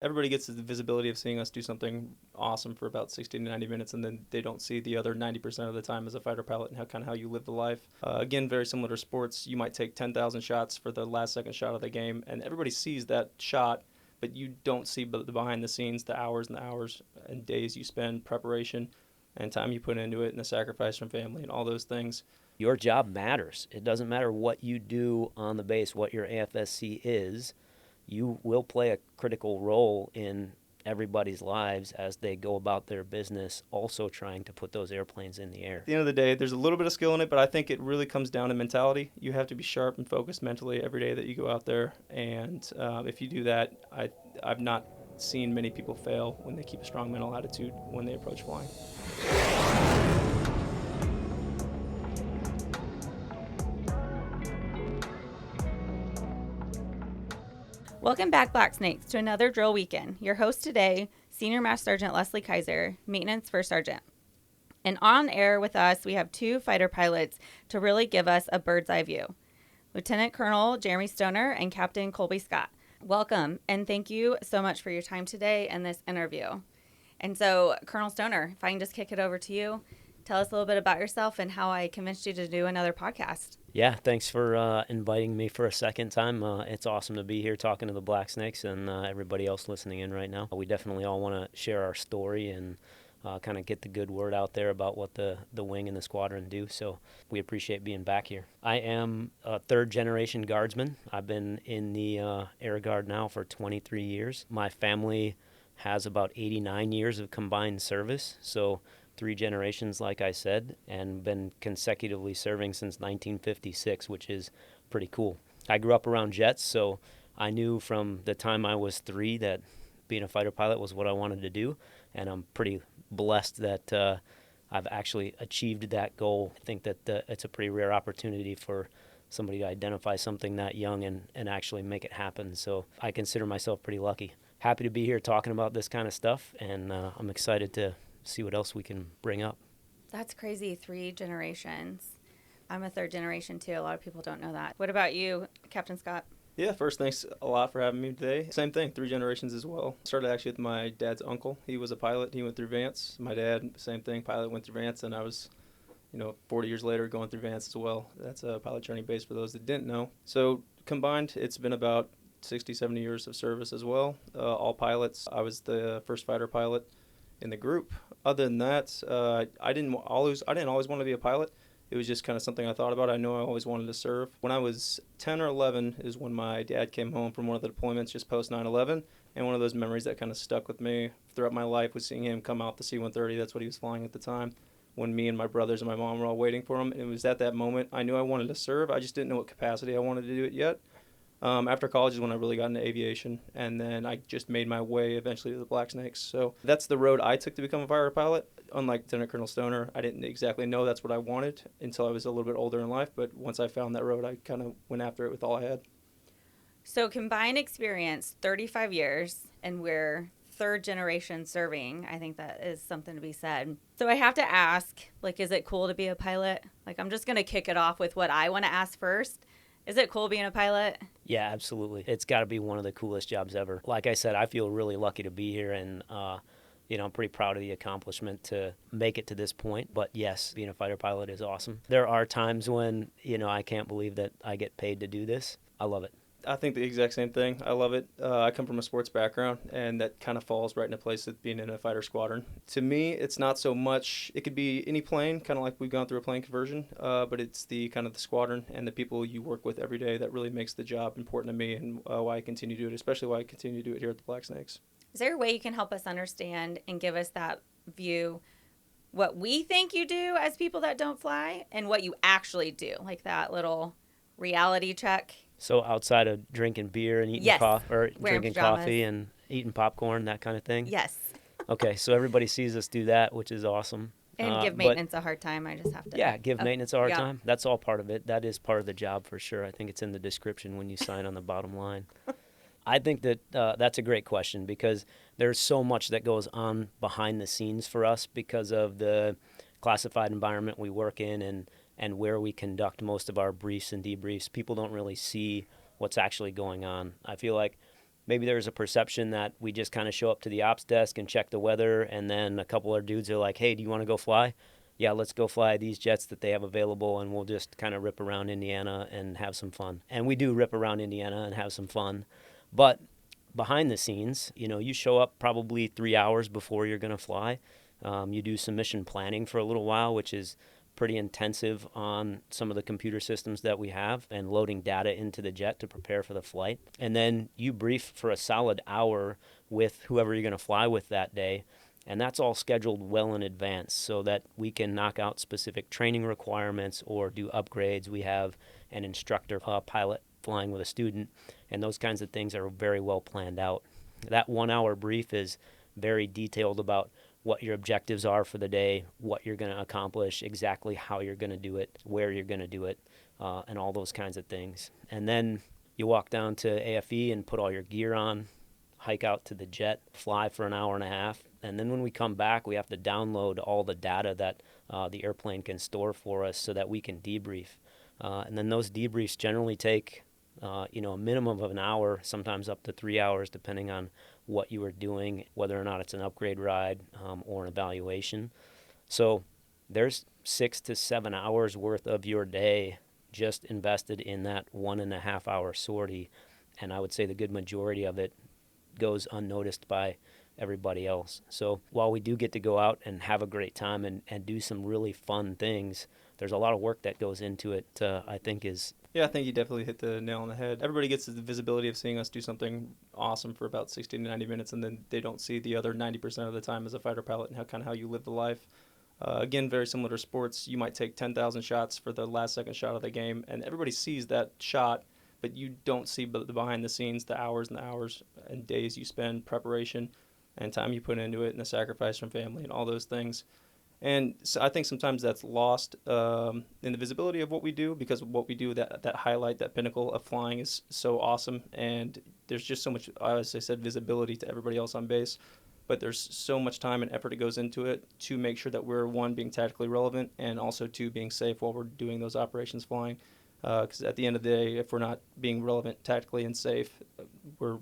Everybody gets the visibility of seeing us do something awesome for about 60 to 90 minutes, and then they don't see the other 90% of the time as a fighter pilot and how you live the life. Again, very similar to sports. You might take 10,000 shots for the last second shot of the game, and everybody sees that shot, but you don't see the behind the scenes, the hours and the hours and days you spend preparation and time you put into it, and the sacrifice from family and all those things. Your job matters. It doesn't matter what you do on the base, what your AFSC is. You will play a critical role in everybody's lives as they go about their business, also trying to put those airplanes in the air. At the end of the day, there's a little bit of skill in it, but I think it really comes down to mentality. You have to be sharp and focused mentally every day that you go out there, and if you do that, I've not seen many people fail when they keep a strong mental attitude when they approach flying. Welcome back, Blacksnakes, to another drill weekend. Your host today, Senior Master Sergeant Leslie Kaiser, Maintenance First Sergeant. And on air with us, we have two fighter pilots to really give us a bird's eye view. Lieutenant Colonel Jeremy Stoner and Captain Colby Scott. Welcome, and thank you so much for your time today and this interview. And so, Colonel Stoner, if I can just kick it over to you, tell us a little bit about yourself and how I convinced you to do another podcast. Yeah, thanks for inviting me for a second time. It's awesome to be here talking to the Blacksnakes and everybody else listening in right now. We definitely all want to share our story and kind of get the good word out there about what the wing and the squadron do. So we appreciate being back here. I am a third-generation guardsman. I've been in the Air Guard now for 23 years. My family has about 89 years of combined service, so 3 generations, like I said, and been consecutively serving since 1956, which is pretty cool. I grew up around jets, so I knew from the time I was 3 that being a fighter pilot was what I wanted to do, and I'm pretty blessed that I've actually achieved that goal. I think that it's a pretty rare opportunity for somebody to identify something that young and actually make it happen, so I consider myself pretty lucky. Happy to be here talking about this kind of stuff, and I'm excited to see what else we can bring up. That's crazy, 3 generations. I'm a third generation too. A lot of people don't know that. What about you, Captain Scott? Yeah, first, thanks a lot for having me today. Same thing, 3 generations as well. Started actually with my dad's uncle. He was a pilot. He went through Vance. My dad, same thing, pilot, went through Vance, and I was 40 years later going through Vance as well. That's a pilot training base for those that didn't know. So combined, it's been about 60, 70 years of service as well. All pilots. I was the first fighter pilot in the group. Other than that, I didn't always want to be a pilot. It was just kind of something I thought about. I know I always wanted to serve. When I was 10 or 11 is when my dad came home from one of the deployments just post 9/11, and one of those memories that kind of stuck with me throughout my life was seeing him come out the C-130. That's what he was flying at the time, when me and my brothers and my mom were all waiting for him. And it was at that moment I knew I wanted to serve. I just didn't know what capacity I wanted to do it yet. After college is when I really got into aviation, and then I just made my way eventually to the Blacksnakes. So that's the road I took to become a fighter pilot. Unlike Lieutenant Colonel Stoner, I didn't exactly know that's what I wanted until I was a little bit older in life, but once I found that road, I kind of went after it with all I had. So combined experience, 35 years, and we're third generation serving. I think that is something to be said. So I have to ask, is it cool to be a pilot? I'm just going to kick it off with what I want to ask first. Is it cool being a pilot? Yeah, absolutely. It's got to be one of the coolest jobs ever. Like I said, I feel really lucky to be here, and I'm pretty proud of the accomplishment to make it to this point. But yes, being a fighter pilot is awesome. There are times when, I can't believe that I get paid to do this. I love it. I think the exact same thing. I love it. I come from a sports background, and that kind of falls right into place with being in a fighter squadron. To me, it's not so much, it could be any plane, kind of like we've gone through a plane conversion, but it's the kind of the squadron and the people you work with every day that really makes the job important to me, and why I continue to do it, especially why I continue to do it here at the Blacksnakes. Is there a way you can help us understand and give us that view, what we think you do as people that don't fly, and what you actually do, like that little reality check? So outside of drinking beer and eating drinking coffee and eating popcorn, that kind of thing? Yes. Okay, so everybody sees us do that, which is awesome. And give maintenance a hard time. I just have to. Yeah, give maintenance a hard time. That's all part of it. That is part of the job for sure. I think it's in the description when you sign on the bottom line. I think that that's a great question, because there's so much that goes on behind the scenes for us because of the classified environment we work in and where we conduct most of our briefs and debriefs. People don't really see what's actually going on. I feel like maybe there's a perception that we just kind of show up to the ops desk and check the weather, and then a couple of dudes are like, hey, do you want to go fly? Yeah, let's go fly these jets that they have available, and we'll just kind of rip around Indiana and have some fun. And we do rip around Indiana and have some fun. But behind the scenes, you show up probably 3 hours before you're going to fly. You do some mission planning for a little while, which is pretty intensive on some of the computer systems that we have and loading data into the jet to prepare for the flight. And then you brief for a solid hour with whoever you're going to fly with that day. And that's all scheduled well in advance so that we can knock out specific training requirements or do upgrades. We have an instructor pilot flying with a student, and those kinds of things are very well planned out. That 1 hour brief is very detailed about what your objectives are for the day, what you're going to accomplish, exactly how you're going to do it, where you're going to do it, and all those kinds of things. And then you walk down to AFE and put all your gear on, hike out to the jet, fly for an hour and a half, and then when we come back, we have to download all the data that the airplane can store for us so that we can debrief. And then those debriefs generally take a minimum of an hour, sometimes up to 3 hours, depending on what you are doing, whether or not it's an upgrade ride or an evaluation. So there's 6 to 7 hours worth of your day just invested in that 1.5 hour sortie. And I would say the good majority of it goes unnoticed by everybody else. So while we do get to go out and have a great time and do some really fun things, there's a lot of work that goes into it, I think is... Yeah, I think you definitely hit the nail on the head. Everybody gets the visibility of seeing us do something awesome for about 60 to 90 minutes, and then they don't see the other 90% of the time as a fighter pilot and how you live the life. Again, very similar to sports. You might take 10,000 shots for the last second shot of the game, and everybody sees that shot, but you don't see the behind the scenes, the hours and the hours and days you spend, preparation and time you put into it, and the sacrifice from family and all those things. And so I think sometimes that's lost in the visibility of what we do, because what we do, that highlight, that pinnacle of flying is so awesome. And there's just so much, as I said, visibility to everybody else on base. But there's so much time and effort that goes into it to make sure that we're, one, being tactically relevant, and also, two, being safe while we're doing those operations flying. Because at the end of the day, if we're not being relevant tactically and safe, we're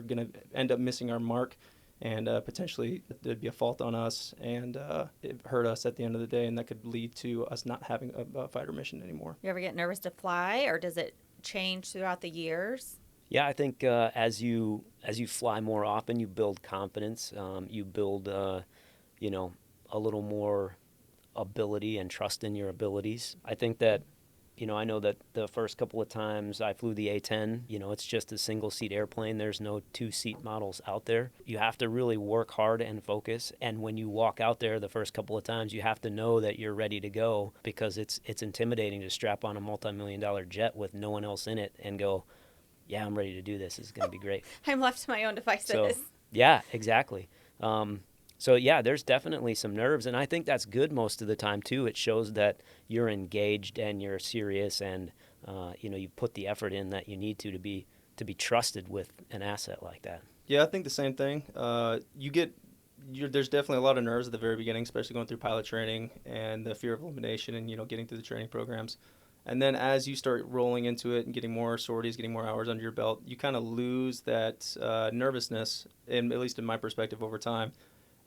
going to end up missing our mark. And potentially there'd be a fault on us, and it hurt us at the end of the day, and that could lead to us not having a fighter mission anymore. You ever get nervous to fly, or does it change throughout the years? Yeah, I think as you fly more often, you build confidence. You build, a little more ability and trust in your abilities. I think that, I know that the first couple of times I flew the A-10, it's just a single-seat airplane. There's no two-seat models out there. You have to really work hard and focus. And when you walk out there the first couple of times, you have to know that you're ready to go, because it's intimidating to strap on a multi-million-dollar jet with no one else in it and go, yeah, I'm ready to do this. It's going to be great. I'm left to my own devices. So, yeah, exactly. So, yeah, there's definitely some nerves, and I think that's good most of the time, too. It shows that you're engaged and you're serious, and, you put the effort in that you need to be trusted with an asset like that. Yeah, I think the same thing. There's definitely a lot of nerves at the very beginning, especially going through pilot training and the fear of elimination and, getting through the training programs. And then as you start rolling into it and getting more sorties, getting more hours under your belt, you kind of lose that nervousness, at least in my perspective, over time.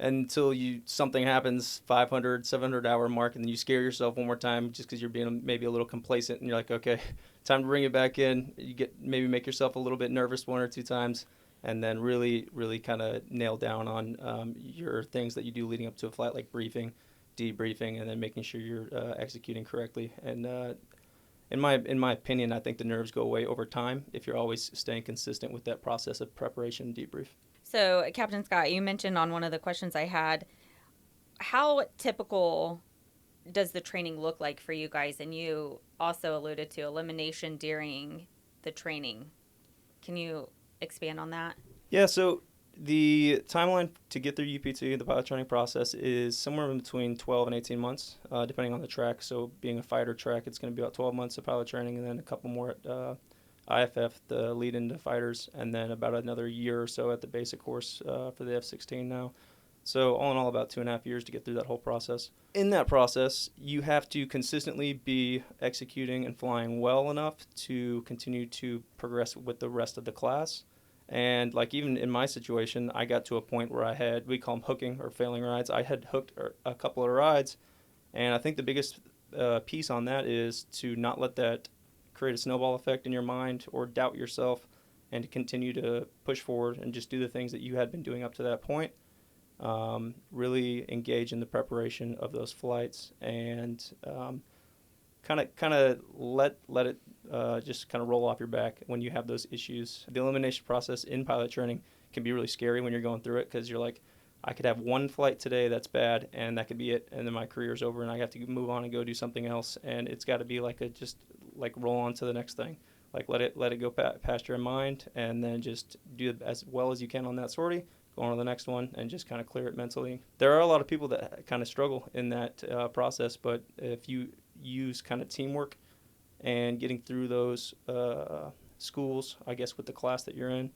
Until something happens, 500, 700 hour mark, and then you scare yourself one more time just because you're being maybe a little complacent, and you're like, okay, time to bring it back in. You make yourself a little bit nervous 1 or 2 times, and then really, really kind of nail down on your things that you do leading up to a flight, like briefing, debriefing, and then making sure you're executing correctly. And in my opinion, I think the nerves go away over time if you're always staying consistent with that process of preparation and debrief. So, Captain Scott, you mentioned on one of the questions I had, how typical does the training look like for you guys? And you also alluded to elimination during the training. Can you expand on that? Yeah, so the timeline to get through UPT, the pilot training process, is somewhere in between 12 and 18 months, depending on the track. So being a fighter track, it's going to be about 12 months of pilot training, and then a couple more at IFF, the lead into fighters, and then about another year or so at the basic course for the F-16 now. So all in all, about 2.5 years to get through that whole process. In that process, you have to consistently be executing and flying well enough to continue to progress with the rest of the class. And like even in my situation, I got to a point where we call them hooking or failing rides. I had hooked a couple of rides, and I think the biggest piece on that is to not let that create a snowball effect in your mind or doubt yourself, and to continue to push forward and just do the things that you had been doing up to that point. Really engage in the preparation of those flights, and kind of let it just kind of roll off your back when you have those issues. The elimination process in pilot training can be really scary when you're going through it, because you're like, I could have one flight today that's bad, and that could be it, and then my career's over, and I have to move on and go do something else. And it's got to be like just like roll on to the next thing. Like let it go past your mind, and then just do as well as you can on that sortie. Go on to the next one, and just kind of clear it mentally. There are a lot of people that kind of struggle in that process, but if you use kind of teamwork and getting through those schools, I guess, with the class that you're in,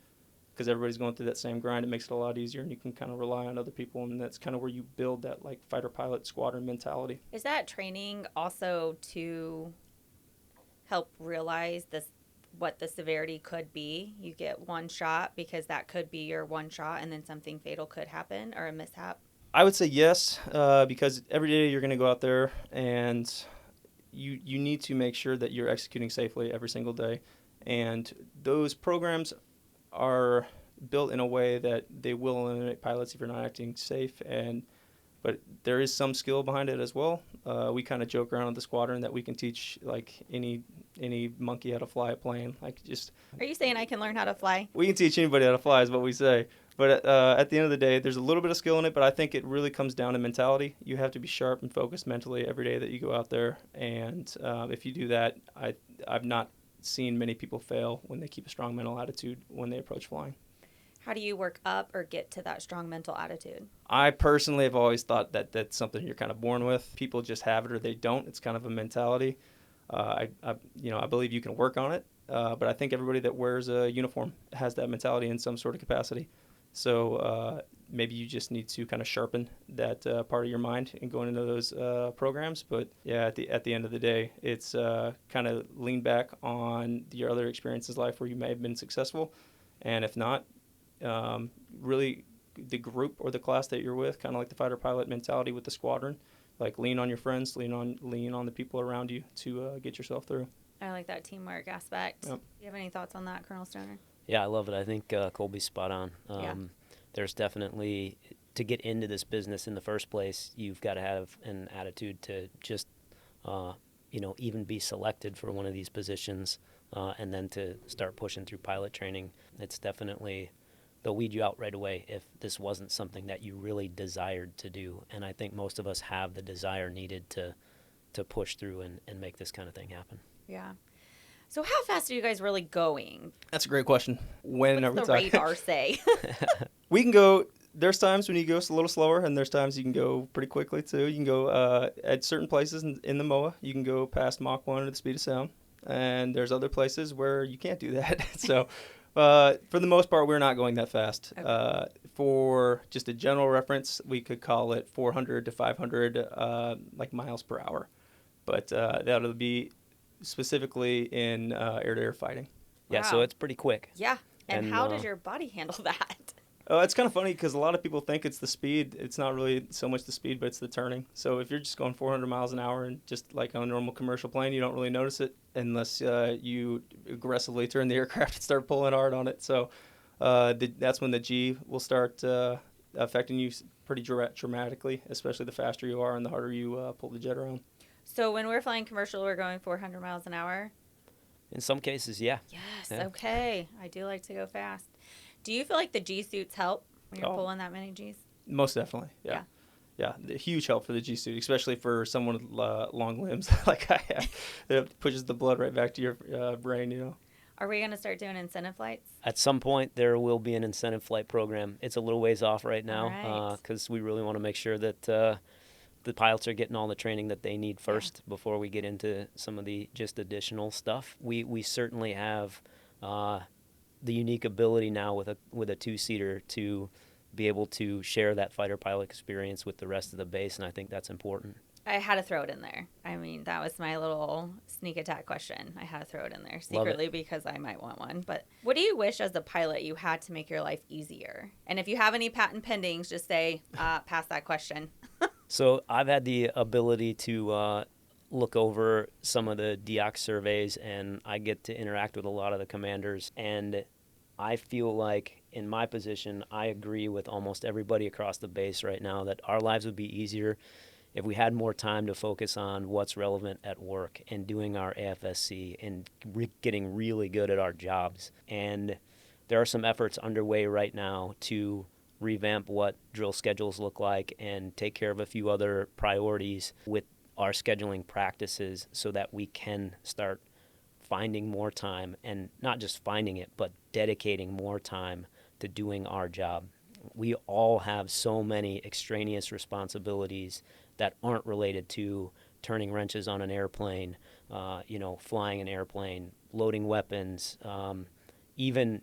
because everybody's going through that same grind, it makes it a lot easier, and you can kind of rely on other people, and that's kind of where you build that like fighter pilot squadron mentality. Is that training also to help realize what the severity could be? You get one shot because that could be your one shot, and then something fatal could happen or a mishap? I would say yes, because every day you're going to go out there, and you need to make sure that you're executing safely every single day. And those programs are built in a way that they will eliminate pilots if you're not acting safe, but there is some skill behind it as well. We kind of joke around with the squadron that we can teach like any monkey how to fly a plane. Like, just, Are you saying I can learn how to fly? we can teach anybody how to fly is what we say. But at the end of the day, there's a little bit of skill in it, but I think it really comes down to mentality. You have to be sharp and focused mentally every day that you go out there. And if you do that, I've not seen many people fail when they keep a strong mental attitude when they approach flying. How do you work up or get to that strong mental attitude? I personally have always thought that that's something you're kind of born with. People just have it or they don't. It's kind of a mentality. I believe you can work on it, but I think everybody that wears a uniform has that mentality in some sort of capacity. So maybe you just need to kind of sharpen that part of your mind in going into those programs. But yeah, at the end of the day, it's kind of lean back on your other experiences in life where you may have been successful, and if not, really the group or the class that you're with, kind of like the fighter pilot mentality with the squadron, like lean on your friends, lean on the people around you to get yourself through. I like that teamwork aspect. Yep. Do you have any thoughts on that, Colonel Stoner? Yeah, I love it. I think Colby's spot on. There's definitely, to get into this business in the first place, you've got to have an attitude to just, even be selected for one of these positions, and then to start pushing through pilot training. It's definitely, they'll weed you out right away if this wasn't something that you really desired to do. And I think most of us have the desire needed to push through and make this kind of thing happen. Yeah. So how fast are you guys really going? That's a great question. When What's are we the talking? radar say? We can go. There's times when you go a little slower, and there's times you can go pretty quickly too. You can go at certain places in the MOA. You can go past Mach 1 at the speed of sound, and there's other places where you can't do that. So, for the most part, we're not going that fast. Okay. For just a general reference, we could call it 400 to 500 miles per hour, but that'll be specifically in air-to-air fighting. Yeah, Wow. so it's pretty quick. Yeah. And how does your body handle that? It's kind of funny because a lot of people think it's the speed. It's not really so much the speed, but it's the turning. So if you're just going 400 miles an hour and just like on a normal commercial plane, you don't really notice it unless you aggressively turn the aircraft and start pulling hard on it. So that's when the G will start affecting you pretty dramatically, especially the faster you are and the harder you pull the jet around. So when we're flying commercial, we're going 400 miles an hour? In some cases, yeah. Yes, Yeah. Okay. I do like to go fast. Do you feel like the G suits help when you're pulling that many Gs? Most definitely, yeah. A huge help for the G suit, especially for someone with long limbs like I have. It pushes the blood right back to your brain, Are we going to start doing incentive flights? At some point, there will be an incentive flight program. It's a little ways off right now Right. because we really want to make sure that the pilots are getting all the training that they need first before we get into some of the just additional stuff. We certainly have the unique ability now with a two-seater to be able to share that fighter pilot experience with the rest of the base, and I think that's important. I had to throw it in there. I mean, that was my little sneak attack question. I had to throw it in there secretly because I might want one. But what do you wish as a pilot you had to make your life easier? And if you have any patent pendings, just say, pass that question. So I've had the ability to look over some of the DEOC surveys, and I get to interact with a lot of the commanders. And I feel like in my position, I agree with almost everybody across the base right now that our lives would be easier if we had more time to focus on what's relevant at work and doing our AFSC and getting really good at our jobs. And there are some efforts underway right now to revamp what drill schedules look like and take care of a few other priorities with our scheduling practices so that we can start finding more time, and not just finding it, but dedicating more time to doing our job. We all have so many extraneous responsibilities that aren't related to turning wrenches on an airplane, flying an airplane, loading weapons, even,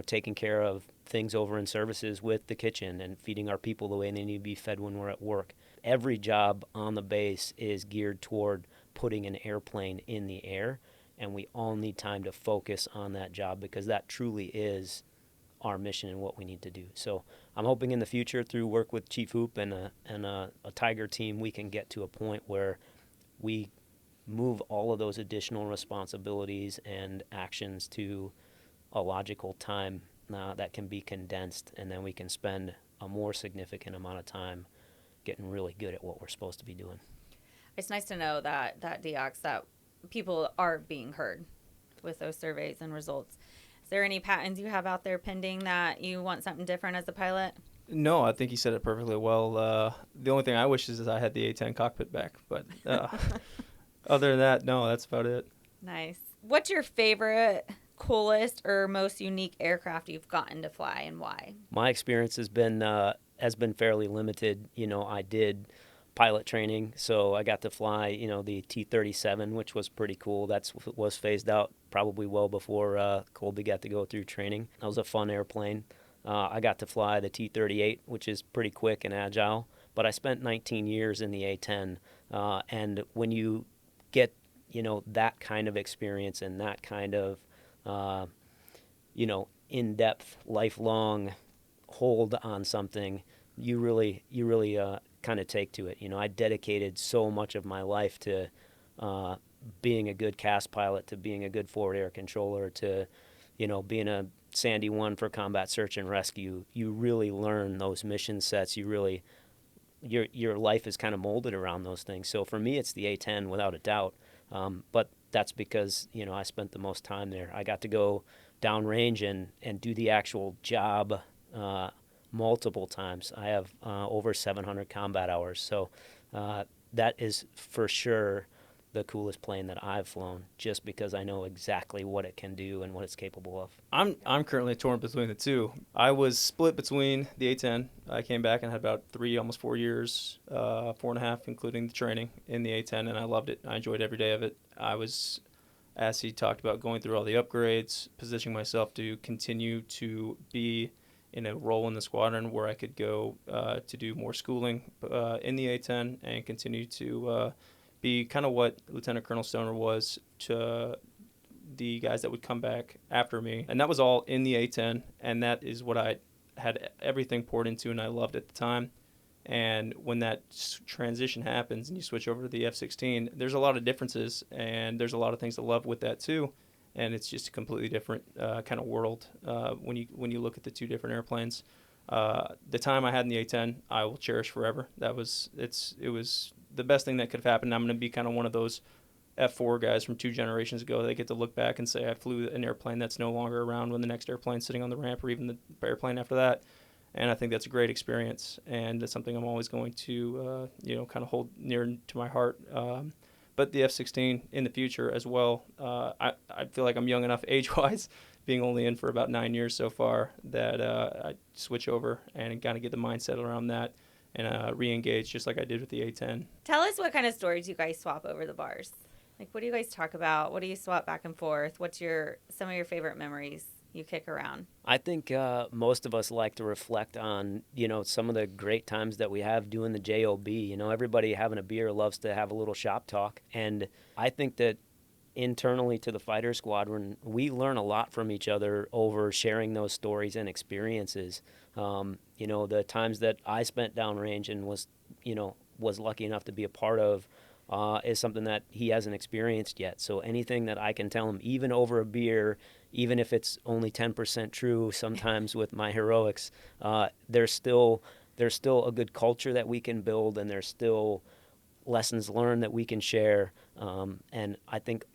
taking care of things over in services with the kitchen and feeding our people the way they need to be fed when we're at work. Every job on the base is geared toward putting an airplane in the air, and we all need time to focus on that job because that truly is our mission and what we need to do. So I'm hoping in the future, through work with Chief Hoop and a Tiger team, we can get to a point where we move all of those additional responsibilities and actions to a logical time that can be condensed, and then we can spend a more significant amount of time getting really good at what we're supposed to be doing. It's nice to know that DEOCs, that people are being heard with those surveys and results. Is there any patents you have out there pending that you want something different as a pilot? No, I think you said it perfectly well. The only thing I wish is I had the A10 cockpit back, but other than that, no, that's about it. Nice. What's your favorite, coolest, or most unique aircraft you've gotten to fly, and why? My experience has been fairly limited. I did pilot training, so I got to fly, the T-37, which was pretty cool. That was phased out probably well before Colby got to go through training. That was a fun airplane. I got to fly the T-38, which is pretty quick and agile, but I spent 19 years in the A-10, and when you get, that kind of experience and that kind of, in-depth, lifelong hold on something, you really kind of take to it. I dedicated so much of my life to being a good CAS pilot, to being a good forward air controller, to being a Sandy 1 for combat search and rescue. You really learn those mission sets. Your life is kind of molded around those things. So for me, it's the A-10 without a doubt. But that's because I spent the most time there. I got to go downrange and do the actual job multiple times. I have over 700 combat hours, so that is for sure the coolest plane that I've flown, just because I know exactly what it can do and what it's capable of. I'm currently torn between the two. I was split between the A-10. I came back and had about 3, almost 4 years, 4.5, including the training in the A-10, and I loved it. I enjoyed every day of it. I was, as he talked about, going through all the upgrades, positioning myself to continue to be in a role in the squadron where I could go to do more schooling in the A-10 and continue to be kind of what Lieutenant Colonel Stoner was to the guys that would come back after me. And that was all in the A-10, and that is what I had everything poured into and I loved at the time. And when that transition happens and you switch over to the F-16, there's a lot of differences, and there's a lot of things to love with that too. And it's just a completely different kind of world when you look at the two different airplanes. The time I had in the A-10, I will cherish forever. It was the best thing that could have happened. I'm going to be kind of one of those F4 guys from 2 generations ago. They get to look back and say I flew an airplane that's no longer around when the next airplane's sitting on the ramp, or even the airplane after that. And I think that's a great experience, and it's something I'm always going to kind of hold near to my heart. But the F-16 in the future as well, I feel like I'm young enough age-wise, being only in for about 9 years so far, that I switch over and kind of get the mindset around that and re-engage just like I did with the A-10. Tell us what kind of stories you guys swap over the bars. Like, what do you guys talk about? What do you swap back and forth? What's some of your favorite memories you kick around? I think most of us like to reflect on, some of the great times that we have doing the JOB. Everybody having a beer loves to have a little shop talk. And I think that internally to the fighter squadron, we learn a lot from each other over sharing those stories and experiences. The times that I spent downrange and was lucky enough to be a part of is something that he hasn't experienced yet. So anything that I can tell him, even over a beer, even if it's only 10% true, sometimes with my heroics, there's still a good culture that we can build, and there's still lessons learned that we can share. And I think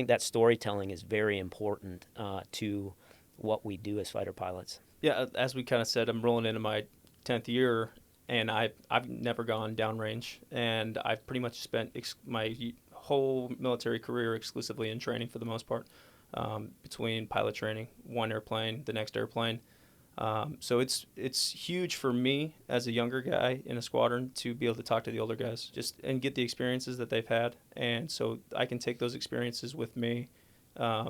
that storytelling is very important to what we do as fighter pilots. Yeah, as we kind of said, I'm rolling into my 10th year, and I've never gone downrange, and I've pretty much spent my whole military career exclusively in training for the most part, between pilot training, one airplane, the next airplane. So it's huge for me as a younger guy in a squadron to be able to talk to the older guys and get the experiences that they've had, and so I can take those experiences with me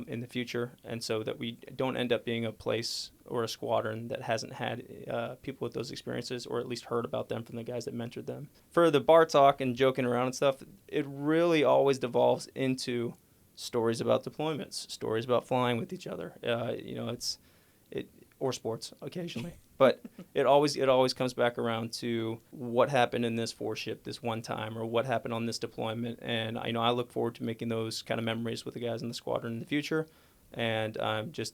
in the future, and so that we don't end up being a place or a squadron that hasn't had people with those experiences, or at least heard about them from the guys that mentored them. For the bar talk and joking around and stuff, it really always devolves into stories about deployments, stories about flying with each other. Or sports occasionally, but it always comes back around to what happened in this ship this one time, or what happened on this deployment. And I look forward to making those kind of memories with the guys in the squadron in the future, and I'm just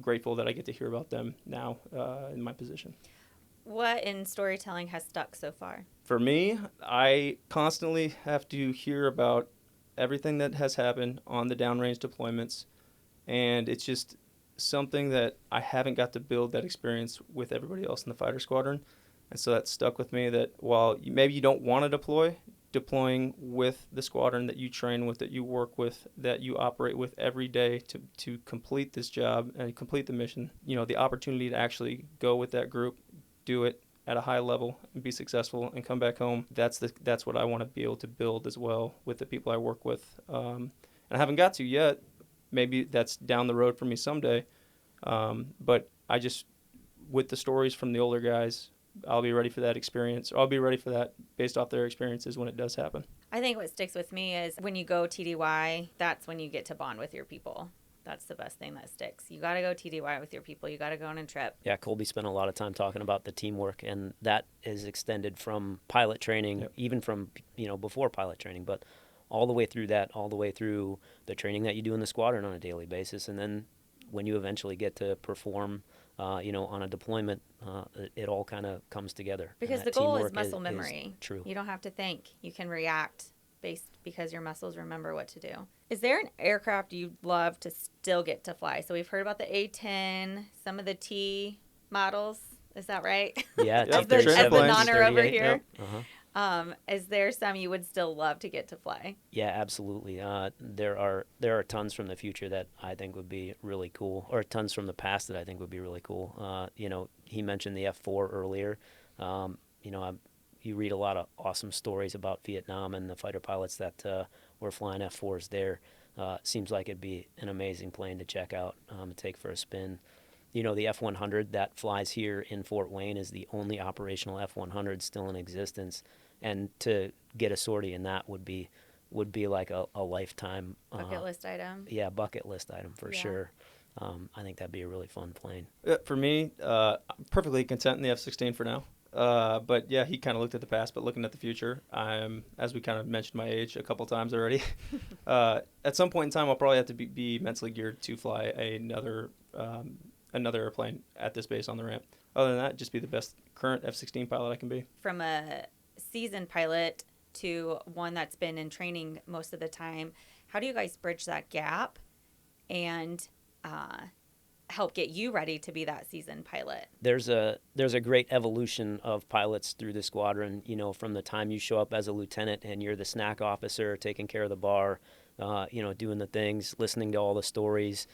grateful that I get to hear about them now in my position. What in storytelling has stuck so far? For me, I constantly have to hear about everything that has happened on the downrange deployments, and it's just something that I haven't got to build that experience with everybody else in the fighter squadron. And so that stuck with me, that while maybe you don't want to deploying with the squadron that you train with, that you work with, that you operate with every day to complete this job and complete the mission, the opportunity to actually go with that group, do it at a high level and be successful and come back home, that's what I want to be able to build as well with the people I work with. And I haven't got to yet. Maybe that's down the road for me someday. But I just, with the stories from the older guys, I'll be ready for that experience. I'll be ready for that based off their experiences when it does happen. I think what sticks with me is when you go TDY, that's when you get to bond with your people. That's the best thing that sticks. You got to go TDY with your people. You got to go on a trip. Yeah, Colby spent a lot of time talking about the teamwork, and that is extended from pilot training, yep. Even from, before pilot training, but all the way through that, all the way through the training that you do in the squadron on a daily basis. And then when you eventually get to perform, on a deployment, it all kind of comes together. Because the goal is muscle memory. Is true. You don't have to think. You can react because your muscles remember what to do. Is there an aircraft you'd love to still get to fly? So we've heard about the A-10, some of the T models. Is that right? Yeah. as the nonner over here. Yep. Uh-huh. Is there some you would still love to get to fly? Yeah, absolutely. There are tons from the future that I think would be really cool, or tons from the past that I think would be really cool. He mentioned the F-4 earlier. You read a lot of awesome stories about Vietnam and the fighter pilots that were flying F-4s there. Seems like it'd be an amazing plane to check out and take for a spin. The F-100 that flies here in Fort Wayne is the only operational F-100 still in existence. And to get a sortie in that would be like a lifetime bucket list item. Yeah, bucket list item for sure. I think that'd be a really fun plane. For me, I'm perfectly content in the F-16 for now. But yeah, he kind of looked at the past, but looking at the future, as we kind of mentioned my age a couple times already, at some point in time, I'll probably have to be mentally geared to fly another airplane at this base on the ramp. Other than that, just be the best current F-16 pilot I can be. From a seasoned pilot to one that's been in training most of the time, how do you guys bridge that gap and help get you ready to be that seasoned pilot? There's a great evolution of pilots through the squadron, from the time you show up as a lieutenant and you're the snack officer taking care of the bar, doing the things, listening to all the stories,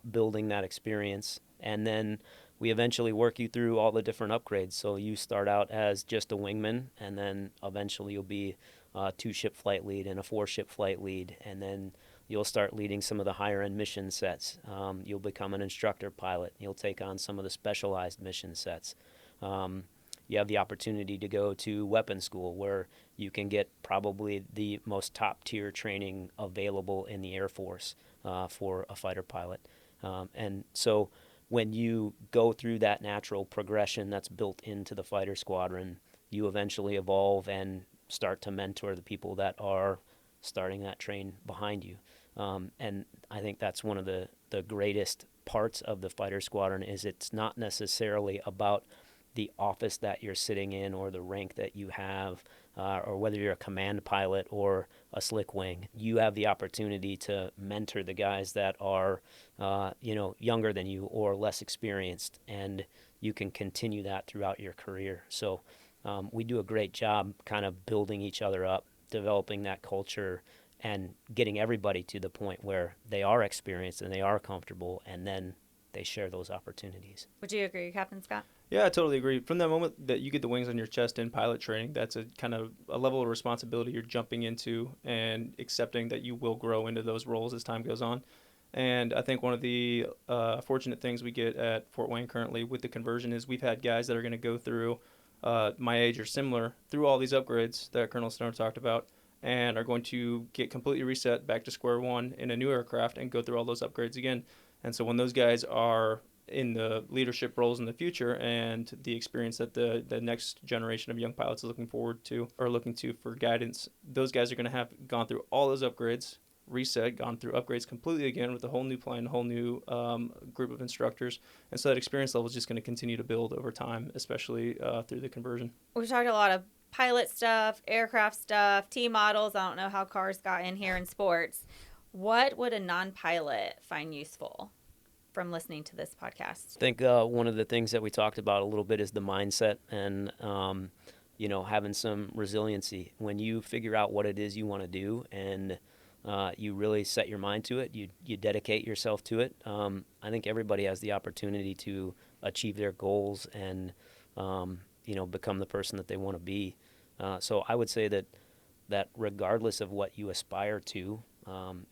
building that experience. And then we eventually work you through all the different upgrades. So you start out as just a wingman, and then eventually you'll be a 2-ship flight lead and a 4-ship flight lead. And then you'll start leading some of the higher end mission sets. You'll become an instructor pilot. You'll take on some of the specialized mission sets. You have the opportunity to go to weapons school where you can get probably the most top tier training available in the Air Force for a fighter pilot. And so when you go through that natural progression that's built into the fighter squadron, you eventually evolve and start to mentor the people that are starting that train behind you. And I think that's one of the greatest parts of the fighter squadron is it's not necessarily about the office that you're sitting in or the rank that you have or whether you're a command pilot or a slick wing. You have the opportunity to mentor the guys that are younger than you or less experienced, and you can continue that throughout your career. So we do a great job kind of building each other up, developing that culture, and getting everybody to the point where they are experienced and they are comfortable, and then they share those opportunities. Would you agree, Captain Scott? Yeah, I totally agree. From the moment that you get the wings on your chest in pilot training, that's a kind of a level of responsibility you're jumping into and accepting that you will grow into those roles as time goes on. And I think one of the fortunate things we get at Fort Wayne currently with the conversion is we've had guys that are going to go through my age or similar through all these upgrades that Colonel Snow talked about and are going to get completely reset back to square one in a new aircraft and go through all those upgrades again. And so when those guys are in the leadership roles in the future and the experience that the next generation of young pilots is looking forward to or looking to for guidance, those guys are going to have gone through all those upgrades, reset, gone through upgrades completely again with a whole new plane, a whole new group of instructors. And so that experience level is just going to continue to build over time, especially through the conversion. We've talked a lot of pilot stuff, aircraft stuff, T models. I don't know how cars got in here in sports. What would a non-pilot find useful from listening to this podcast? I think one of the things that we talked about a little bit is the mindset and, having some resiliency. When you figure out what it is you want to do and you really set your mind to it, you dedicate yourself to it, I think everybody has the opportunity to achieve their goals and, become the person that they want to be. So I would say that regardless of what you aspire to,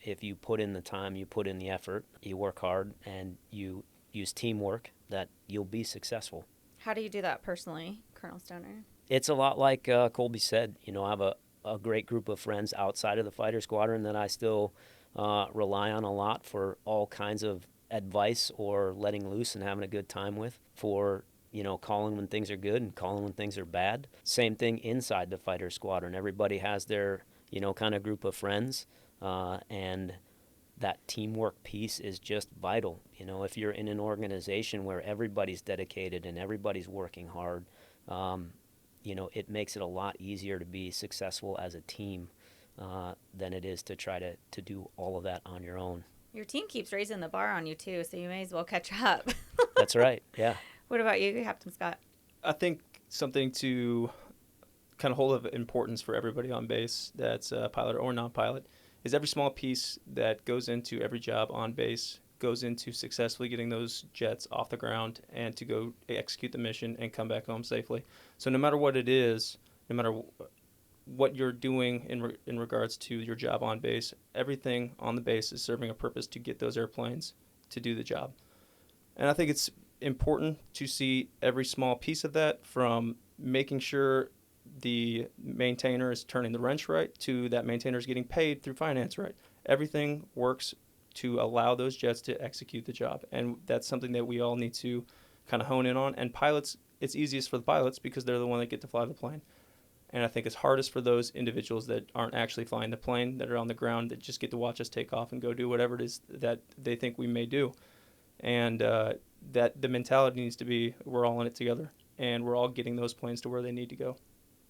if you put in the time, you put in the effort, you work hard, and you use teamwork, that you'll be successful. How do you do that personally, Colonel Stoner? It's a lot like Colby said. I have a great group of friends outside of the fighter squadron that I still rely on a lot for all kinds of advice or letting loose and having a good time with, for calling when things are good and calling when things are bad. Same thing inside the fighter squadron. Everybody has their kind of group of friends. And that teamwork piece is just vital. If you're in an organization where everybody's dedicated and everybody's working hard, it makes it a lot easier to be successful as a team than it is to try to do all of that on your own. Your team keeps raising the bar on you, too, so you may as well catch up. That's right, yeah. What about you, Captain Scott? I think something to kind of hold of importance for everybody on base that's a pilot or non-pilot is every small piece that goes into every job on base goes into successfully getting those jets off the ground and to go execute the mission and come back home safely. So no matter what it is, no matter what you're doing in regards to your job on base, everything on the base is serving a purpose to get those airplanes to do the job. And I think it's important to see every small piece of that, from making sure the maintainer is turning the wrench right to that maintainer is getting paid through finance right. Everything works to allow those jets to execute the job. And that's something that we all need to kind of hone in on. And pilots, it's easiest for the pilots because they're the one that get to fly the plane. And I think it's hardest for those individuals that aren't actually flying the plane, that are on the ground, that just get to watch us take off and go do whatever it is that they think we may do. And that the mentality needs to be, we're all in it together, and we're all getting those planes to where they need to go.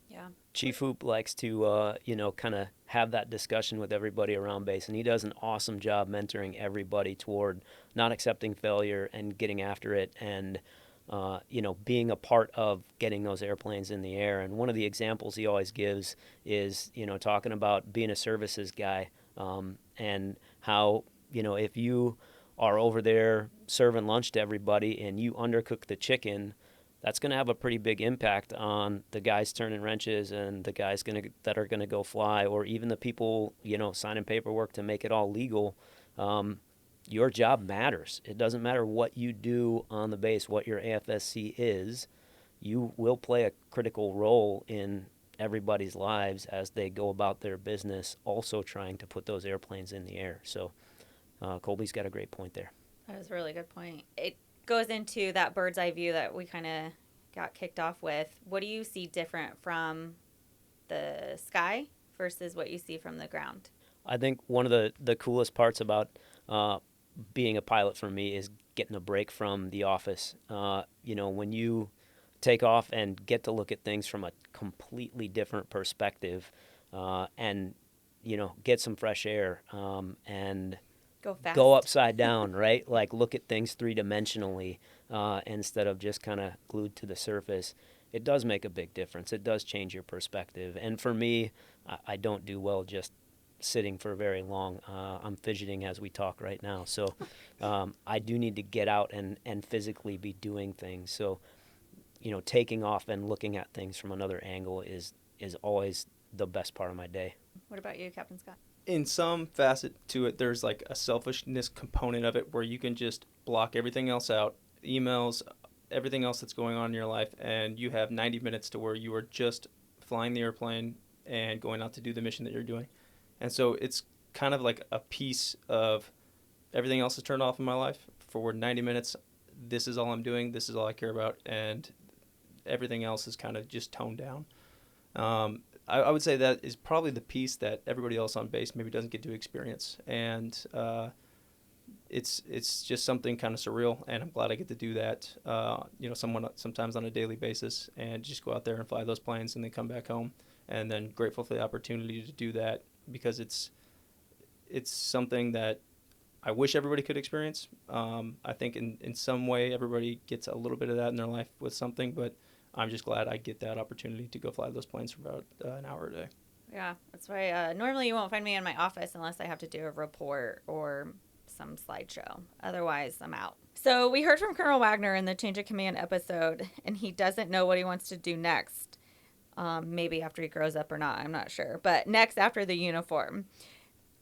Yeah. Chief Hoop likes to, kind of have that discussion with everybody around base, and he does an awesome job mentoring everybody toward not accepting failure and getting after it and, being a part of getting those airplanes in the air. And one of the examples he always gives is, talking about being a services guy and how, if you are over there serving lunch to everybody and you undercook the chicken, that's going to have a pretty big impact on the guys turning wrenches and the guys that are going to go fly, or even the people, signing paperwork to make it all legal. Your job matters. It doesn't matter what you do on the base, what your AFSC is. You will play a critical role in everybody's lives as they go about their business, also trying to put those airplanes in the air. So Colby's got a great point there. That was a really good point. It goes into that bird's eye view that we kind of got kicked off with. What do you see different from the sky versus what you see from the ground? I think one of the coolest parts about being a pilot for me is getting a break from the office. When you take off and get to look at things from a completely different perspective, and get some fresh air, and go fast, go upside down, right? Like look at things 3-dimensionally instead of just kind of glued to the surface. It does make a big difference. It does change your perspective. And for me, I don't do well just sitting for very long. I'm fidgeting as we talk right now. So I do need to get out and physically be doing things. So, taking off and looking at things from another angle is always the best part of my day. What about you, Captain Scott? In some facet to it, there's like a selfishness component of it where you can just block everything else out, emails, everything else that's going on in your life, and you have 90 minutes to where you are just flying the airplane and going out to do the mission that you're doing. And so it's kind of like a piece of everything else is turned off in my life. For 90 minutes, this is all I'm doing, this is all I care about, and everything else is kind of just toned down. I would say that is probably the piece that everybody else on base maybe doesn't get to experience. And it's just something kind of surreal, and I'm glad I get to do that, sometimes on a daily basis, and just go out there and fly those planes and then come back home. And then grateful for the opportunity to do that, because it's something that I wish everybody could experience. I think in some way everybody gets a little bit of that in their life with something, but I'm just glad I get that opportunity to go fly those planes for about an hour a day. Yeah, that's why normally you won't find me in my office unless I have to do a report or some slideshow. Otherwise, I'm out. So we heard from Colonel Wagner in the Change of Command episode, and he doesn't know what he wants to do next. Maybe after he grows up or not, I'm not sure. But next after the uniform,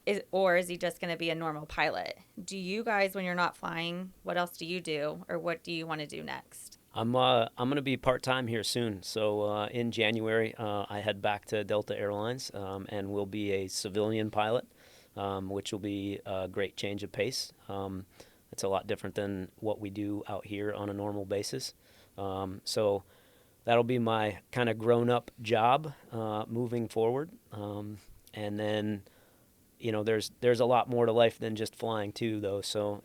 is he just going to be a normal pilot? Do you guys, when you're not flying, what else do you do, or what do you want to do next? I'm going to be part-time here soon. So in January, I head back to Delta Airlines and will be a civilian pilot, which will be a great change of pace. It's a lot different than what we do out here on a normal basis. So that'll be my kind of grown-up job moving forward. And then, there's a lot more to life than just flying too, though. So,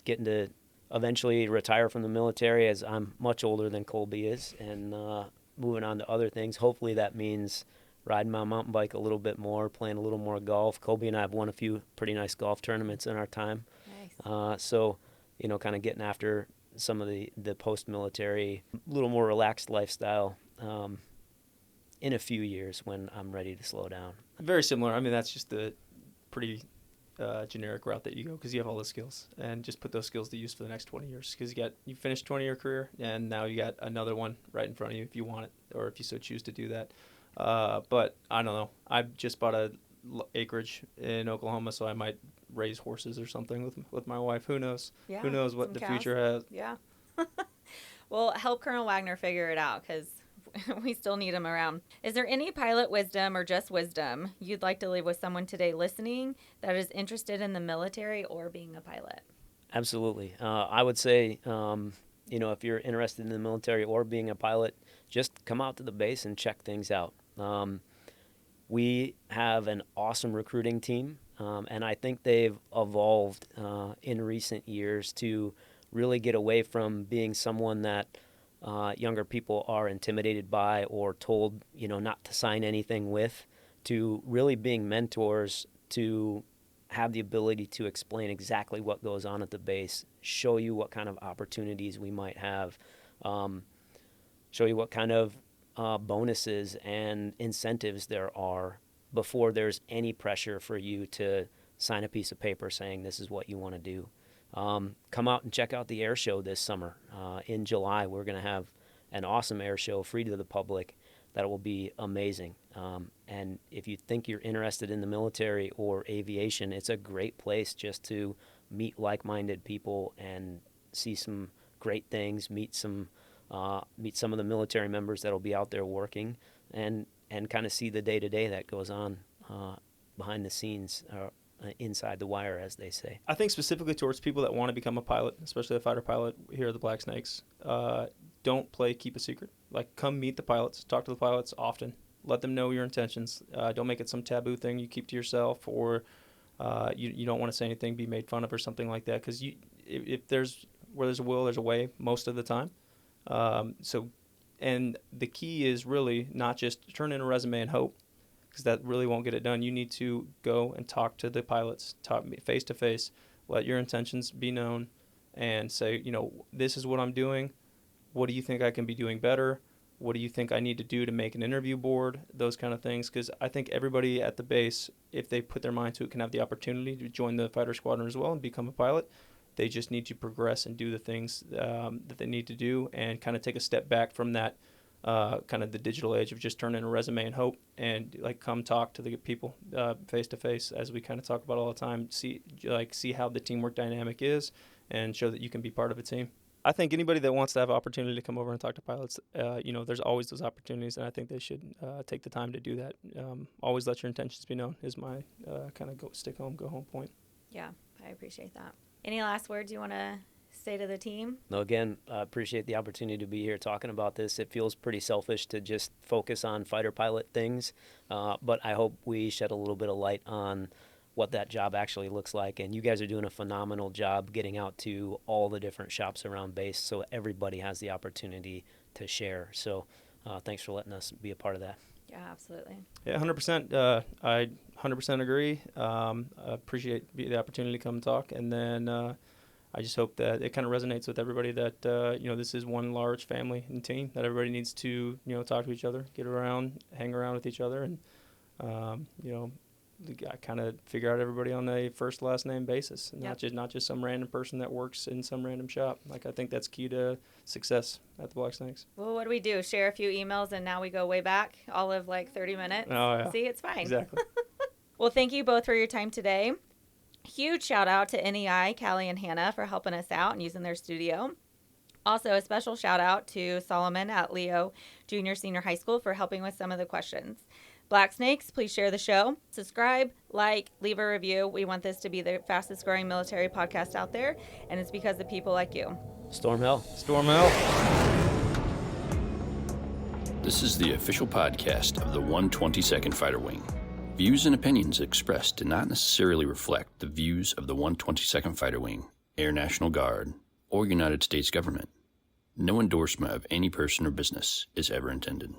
getting to eventually retire from the military, as I'm much older than Colby is, and moving on to other things. Hopefully that means riding my mountain bike a little bit more, playing a little more golf. Colby and I have won a few pretty nice golf tournaments in our time. Nice. So, kind of getting after some of the post-military, little more relaxed lifestyle in a few years when I'm ready to slow down. Very similar. I mean, that's just the pretty generic route that you go, because you have all the skills, and just put those skills to use for the next 20 years, because you finished 20-year career, and now you got another one right in front of you if you want it, or if you so choose to do that. But I don't know. I just bought a acreage in Oklahoma, so I might raise horses or something with my wife. Who knows? Yeah, Who knows what the cows. future has? Yeah. Well, help Colonel Wagner figure it out, because we still need him around. Is there any pilot wisdom, or just wisdom, you'd like to leave with someone today listening that is interested in the military or being a pilot? Absolutely. I would say, if you're interested in the military or being a pilot, just come out to the base and check things out. We have an awesome recruiting team, and I think they've evolved in recent years to really get away from being someone that younger people are intimidated by or told, not to sign anything with, to really being mentors to have the ability to explain exactly what goes on at the base, show you what kind of opportunities we might have, show you what kind of bonuses and incentives there are before there's any pressure for you to sign a piece of paper saying this is what you want to do. Come out and check out the air show this summer. In July, we're going to have an awesome air show free to the public that will be amazing. And if you think you're interested in the military or aviation, it's a great place just to meet like-minded people and see some great things, meet some of the military members that will be out there working, and kind of see the day-to-day that goes on behind the scenes, inside the wire, as they say. I think specifically towards people that want to become a pilot, especially a fighter pilot here at the Blacksnakes, don't play keep a secret. Like, come meet the pilots, talk to the pilots often, let them know your intentions. Don't make it some taboo thing you keep to yourself, or you don't want to say anything, be made fun of or something like that, because if there's a will, there's a way most of the time. And the key is really not just turn in a resume and hope, because that really won't get it done. You need to go and talk to the pilots, talk face to face, let your intentions be known, and say, this is what I'm doing. What do you think I can be doing better? What do you think I need to do to make an interview board? Those kind of things, because I think everybody at the base, if they put their mind to it, can have the opportunity to join the fighter squadron as well and become a pilot. They just need to progress and do the things that they need to do, and kind of take a step back from that kind of the digital age of just turn in a resume and hope, and come talk to the people face to face, as we kind of talk about all the time. See how the teamwork dynamic is, and show that you can be part of a team. I think anybody that wants to have an opportunity to come over and talk to pilots, there's always those opportunities, and I think they should take the time to do that. Always let your intentions be known is my kind of go home point. Yeah, I appreciate that. Any last words you want to say to the team? No, again, I appreciate the opportunity to be here talking about this. It feels pretty selfish to just focus on fighter pilot things, but I hope we shed a little bit of light on what that job actually looks like. And you guys are doing a phenomenal job getting out to all the different shops around base, so everybody has the opportunity to share. So thanks for letting us be a part of that. Yeah, absolutely. Yeah, 100%. I 100% agree. Appreciate the opportunity to come and talk. And then I just hope that it kind of resonates with everybody that, this is one large family and team, that everybody needs to, talk to each other, get around, hang around with each other, and, I kind of figure out everybody on a first last name basis, and not just some random person that works in some random shop. I think that's key to success at the Blacksnakes. Well, what do we do? Share a few emails, and now we go way back, all of 30 minutes. Oh, yeah. See, it's fine. Exactly. Well, thank you both for your time today. Huge shout out to NEI, Callie and Hannah, for helping us out and using their studio. Also, a special shout out to Solomon at Leo Junior Senior High School for helping with some of the questions. Blacksnakes, please share the show, subscribe, leave a review. We want this to be the fastest growing military podcast out there, and it's because of people like you. Storm hell. Storm hell. This is the official podcast of the 122nd Fighter Wing. Views and opinions expressed do not necessarily reflect the views of the 122nd Fighter Wing, Air National Guard, or United States government. No endorsement of any person or business is ever intended.